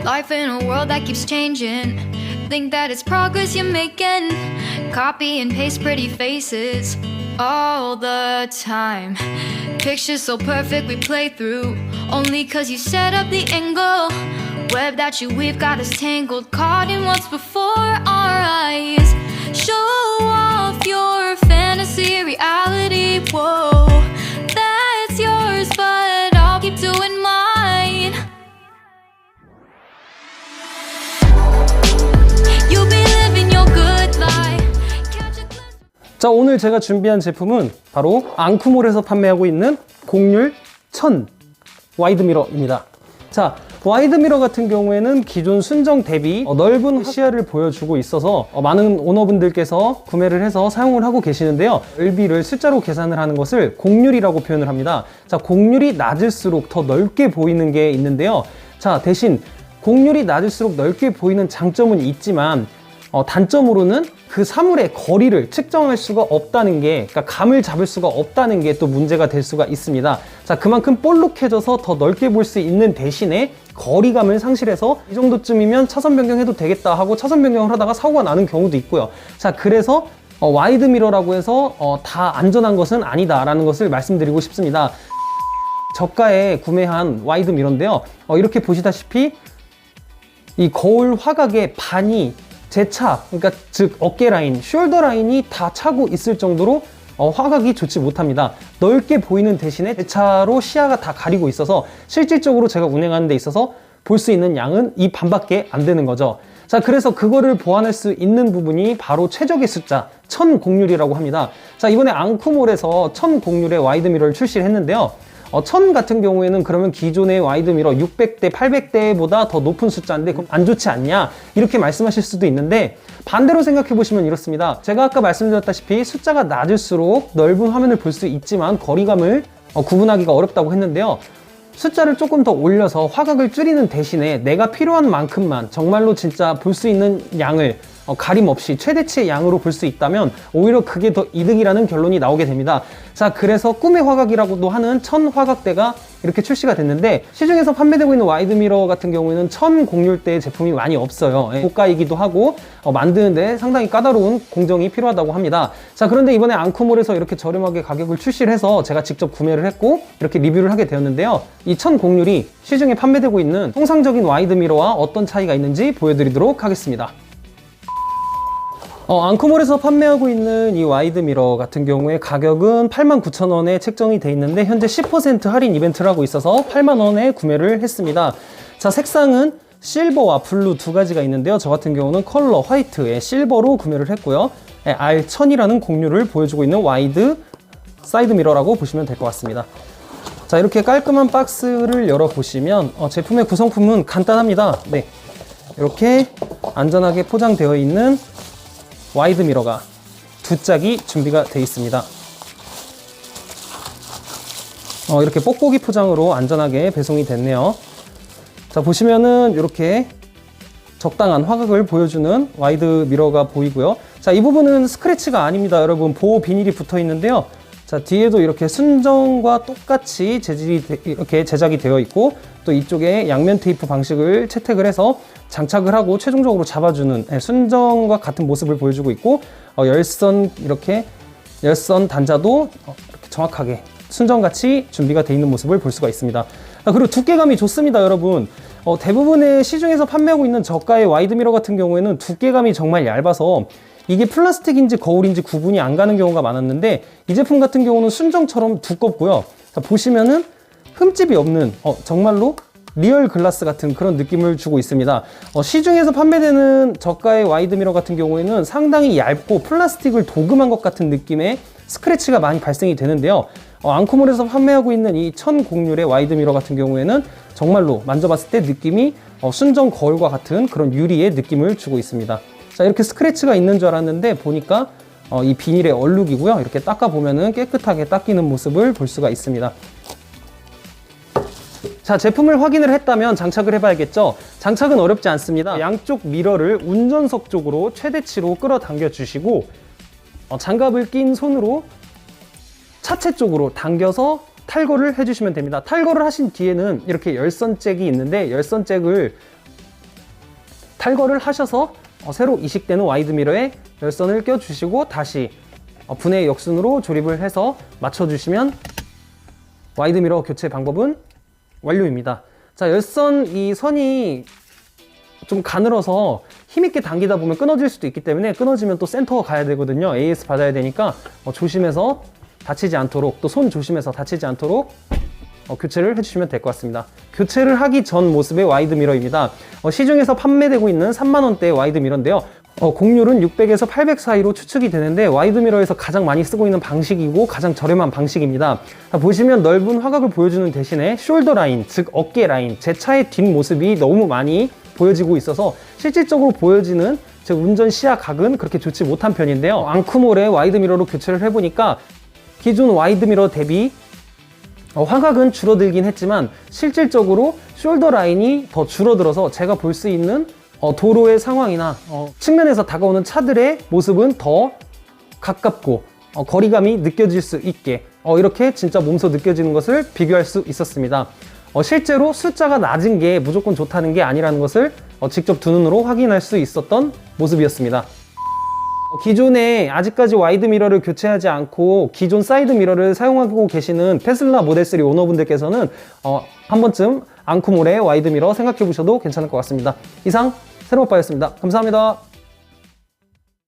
Life in a world that keeps changing. Think that it's progress you're making. Copy and paste pretty faces all the time. Pictures so perfect we play through. Only cause you set up the angle. Web that you weave got us tangled. Caught in what's before our eyes. Show off your fantasy reality. Whoa, that's yours, but I'll keep doing mine. You'll be living your good life. Catch a glimpse. 자, 오늘 제가 준비한 제품은 바로 앙쿠몰에서 판매하고 있는 곡률 1000 와이드미러입니다. 자, 와이드미러 같은 경우에는 기존 순정 대비 넓은 시야를 보여주고 있어서 많은 오너분들께서 구매를 해서 사용을 하고 계시는데요. 넓이를 숫자로 계산을 하는 것을 곡률이라고 표현을 합니다. 자, 곡률이 낮을수록 더 넓게 보이는 게 있는데요. 자, 대신 곡률이 낮을수록 넓게 보이는 장점은 있지만 단점으로는 그 사물의 거리를 측정할 수가 없다는 게, 그러니까 감을 잡을 수가 없다는 게 또 문제가 될 수가 있습니다. 자, 그만큼 볼록해져서 더 넓게 볼 수 있는 대신에 거리감을 상실해서 이 정도쯤이면 차선 변경해도 되겠다 하고 차선 변경을 하다가 사고가 나는 경우도 있고요. 자, 그래서 와이드 미러라고 해서 다 안전한 것은 아니다라는 것을 말씀드리고 싶습니다. 저가에 구매한 와이드 미러인데요. 이렇게 보시다시피 이 거울 화각의 반이 제 차, 그러니까 즉 어깨 라인, 숄더 라인이 다 차고 있을 정도로 화각이 좋지 못합니다. 넓게 보이는 대신에 제 차로 시야가 다 가리고 있어서 실질적으로 제가 운행하는 데 있어서 볼 수 있는 양은 이 반밖에 안 되는 거죠. 자, 그래서 그거를 보완할 수 있는 부분이 바로 최적의 숫자 1000 곡률이라고 합니다. 자, 이번에 앙쿠몰에서 1000 곡률의 와이드 미러를 출시를 했는데요. 1000 같은 경우에는 그러면 기존의 와이드 미러 600대, 800대보다 더 높은 숫자인데 그럼 안 좋지 않냐? 이렇게 말씀하실 수도 있는데 반대로 생각해 보시면 이렇습니다. 제가 아까 말씀드렸다시피 숫자가 낮을수록 넓은 화면을 볼 수 있지만 거리감을 구분하기가 어렵다고 했는데요. 숫자를 조금 더 올려서 화각을 줄이는 대신에 내가 필요한 만큼만 정말로 진짜 볼 수 있는 양을 가림 없이 최대치의 양으로 볼 수 있다면 오히려 그게 더 이득이라는 결론이 나오게 됩니다. 자, 그래서 꿈의 화각이라고도 하는 1000 화각대가 이렇게 출시가 됐는데 시중에서 판매되고 있는 와이드 미러 같은 경우에는 1000 곡률대의 제품이 많이 없어요. 고가이기도 하고 만드는데 상당히 까다로운 공정이 필요하다고 합니다. 자, 그런데 이번에 앙쿠몰에서 이렇게 저렴하게 가격을 출시를 해서 제가 직접 구매를 했고 이렇게 리뷰를 하게 되었는데요. 이 1000 곡률이 시중에 판매되고 있는 통상적인 와이드 미러와 어떤 차이가 있는지 보여드리도록 하겠습니다. 앙쿠몰에서 판매하고 있는 이 와이드 미러 같은 경우에 가격은 89,000원에 책정이 되어 있는데 현재 10% 할인 이벤트를 하고 있어서 8만원에 구매를 했습니다. 자, 색상은 실버와 블루 두 가지가 있는데요. 저 같은 경우는 컬러 화이트에 실버로 구매를 했고요. R1000이라는 곡률을 보여주고 있는 와이드 사이드 미러라고 보시면 될 것 같습니다. 자, 이렇게 깔끔한 박스를 열어보시면 제품의 구성품은 간단합니다. 네, 이렇게 안전하게 포장되어 있는 와이드 미러가 두 짝이 준비가 되어 있습니다. 이렇게 뽁뽁이 포장으로 안전하게 배송이 됐네요. 자, 보시면은 이렇게 적당한 화각을 보여주는 와이드 미러가 보이고요. 자, 이 부분은 스크래치가 아닙니다. 여러분, 보호 비닐이 붙어 있는데요. 자, 뒤에도 이렇게 순정과 똑같이 이렇게 제작이 되어 있고 또 이쪽에 양면 테이프 방식을 채택을 해서 장착을 하고 최종적으로 잡아주는 순정과 같은 모습을 보여주고 있고 열선 단자도 이렇게 정확하게 순정같이 준비가 되어 있는 모습을 볼 수가 있습니다. 그리고 두께감이 좋습니다, 여러분. 대부분의 시중에서 판매하고 있는 저가의 와이드 미러 같은 경우에는 두께감이 정말 얇아서 이게 플라스틱인지 거울인지 구분이 안 가는 경우가 많았는데 이 제품 같은 경우는 순정처럼 두껍고요. 자, 보시면은 흠집이 없는 정말로 리얼 글라스 같은 그런 느낌을 주고 있습니다. 시중에서 판매되는 저가의 와이드 미러 같은 경우에는 상당히 얇고 플라스틱을 도금한 것 같은 느낌의 스크래치가 많이 발생이 되는데요. 앙쿠몰에서 판매하고 있는 이 1000 곡률의 와이드 미러 같은 경우에는 정말로 만져봤을 때 느낌이 순정 거울과 같은 그런 유리의 느낌을 주고 있습니다. 자, 이렇게 스크래치가 있는 줄 알았는데 보니까 이 비닐의 얼룩이고요. 이렇게 닦아보면은 깨끗하게 닦이는 모습을 볼 수가 있습니다. 자, 제품을 확인을 했다면 장착을 해봐야겠죠. 장착은 어렵지 않습니다. 양쪽 미러를 운전석 쪽으로 최대치로 끌어당겨 주시고 장갑을 낀 손으로 차체 쪽으로 당겨서 탈거를 해주시면 됩니다. 탈거를 하신 뒤에는 이렇게 열선잭이 있는데 열선잭을 탈거를 하셔서 새로 이식되는 와이드미러에 열선을 껴주시고 다시 분해 역순으로 조립을 해서 맞춰주시면 와이드미러 교체 방법은 완료입니다. 자, 열선 이 선이 좀 가늘어서 힘있게 당기다 보면 끊어질 수도 있기 때문에 끊어지면 또 센터 가야 되거든요. AS 받아야 되니까 조심해서 다치지 않도록, 또 손 조심해서 다치지 않도록 교체를 해주시면 될 것 같습니다. 교체를 하기 전 모습의 와이드미러입니다. 시중에서 판매되고 있는 3만원대의 와이드미러인데요. 공률은 600에서 800 사이로 추측이 되는데 와이드미러에서 가장 많이 쓰고 있는 방식이고 가장 저렴한 방식입니다. 보시면 넓은 화각을 보여주는 대신에 숄더 라인, 즉 어깨 라인, 제 차의 뒷모습이 너무 많이 보여지고 있어서 실질적으로 보여지는 즉 운전 시야 각은 그렇게 좋지 못한 편인데요. 앙쿠몰의 와이드미러로 교체를 해보니까 기존 와이드미러 대비 화각은 줄어들긴 했지만 실질적으로 숄더 라인이 더 줄어들어서 제가 볼 수 있는 도로의 상황이나 측면에서 다가오는 차들의 모습은 더 가깝고 거리감이 느껴질 수 있게 이렇게 진짜 몸소 느껴지는 것을 비교할 수 있었습니다. 실제로 숫자가 낮은 게 무조건 좋다는 게 아니라는 것을 직접 두 눈으로 확인할 수 있었던 모습이었습니다. 기존에 아직까지 와이드미러를 교체하지 않고 기존 사이드미러를 사용하고 계시는 테슬라 모델3 오너분들께서는 한 번쯤 앙쿠몰의 와이드미러 생각해 보셔도 괜찮을 것 같습니다. 이상 새로오빠였습니다. 감사합니다.